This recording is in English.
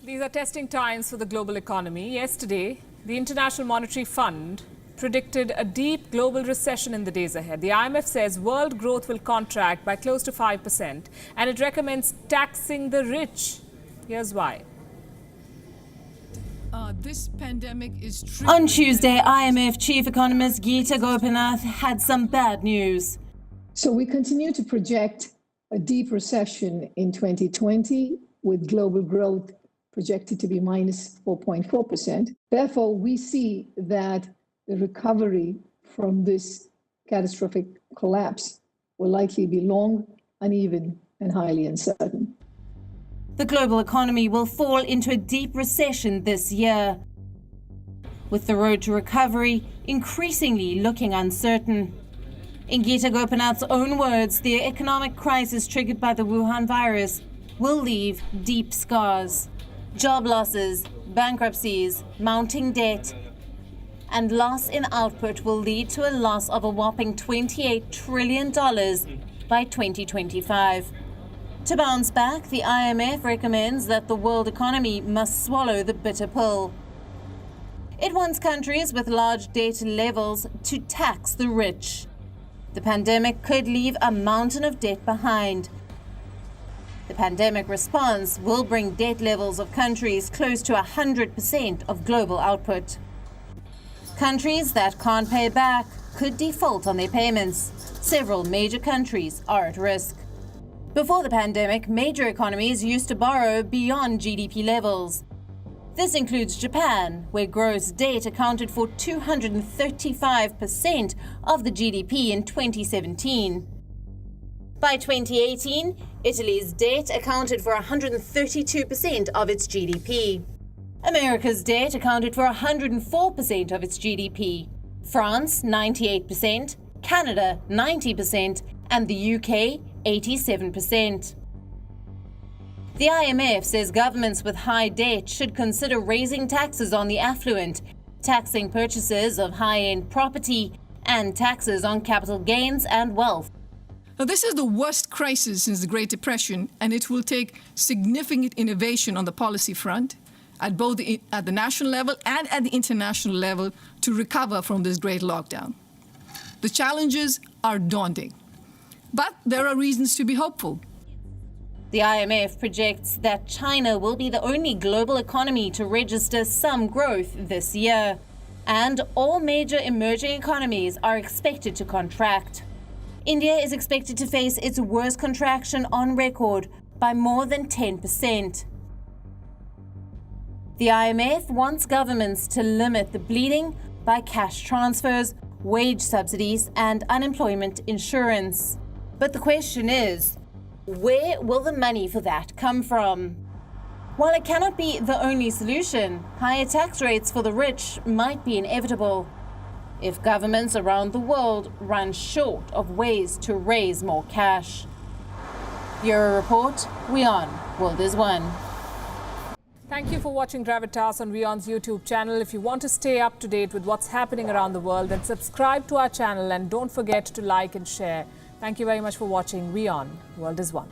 These are testing times for the global economy. Yesterday, the International Monetary Fund predicted a deep global recession in the days ahead. The IMF says world growth will contract by close to 5%, and it recommends taxing the rich. Here's why. This pandemic is On Tuesday, IMF chief economist Gita Gopinath had some bad news. So we continue to project a deep recession in 2020, with global growth projected to be minus 4.4%. Therefore, we see that the recovery from this catastrophic collapse will likely be long, uneven, and highly uncertain. The global economy will fall into a deep recession this year, with the road to recovery increasingly looking uncertain. In Gita Gopinath's own words, the economic crisis triggered by the Wuhan virus will leave deep scars. Job losses, bankruptcies, mounting debt, and loss in output will lead to a loss of a whopping $28 trillion by 2025. To bounce back, the IMF recommends that the world economy must swallow the bitter pill. It wants countries with large debt levels to tax the rich. The pandemic could leave a mountain of debt behind. The pandemic response will bring debt levels of countries close to 100% of global output. Countries that can't pay back could default on their payments. Several major countries are at risk. Before the pandemic, major economies used to borrow beyond GDP levels. This includes Japan, where gross debt accounted for 235% of the GDP in 2017. By 2018, Italy's debt accounted for 132% of its GDP. America's debt accounted for 104% of its GDP. France, 98%, Canada, 90%, and the UK, 87%. The IMF says governments with high debt should consider raising taxes on the affluent, taxing purchases of high-end property, and taxes on capital gains and wealth. Now, this is the worst crisis since the Great Depression, and it will take significant innovation on the policy front at both at the national level and at the international level to recover from this great lockdown. The challenges are daunting, but there are reasons to be hopeful. The IMF projects that China will be the only global economy to register some growth this year, and all major emerging economies are expected to contract. India is expected to face its worst contraction on record by more than 10%. The IMF wants governments to limit the bleeding by cash transfers, wage subsidies, and unemployment insurance. But the question is, where will the money for that come from? While it cannot be the only solution, higher tax rates for the rich might be inevitable if governments around the world run short of ways to raise more cash. Bureau Report, WION, World is One. Thank you for watching Gravitas on WION's YouTube channel. If you want to stay up to date with what's happening around the world, then subscribe to our channel and don't forget to like and share. Thank you very much for watching WION, World is One.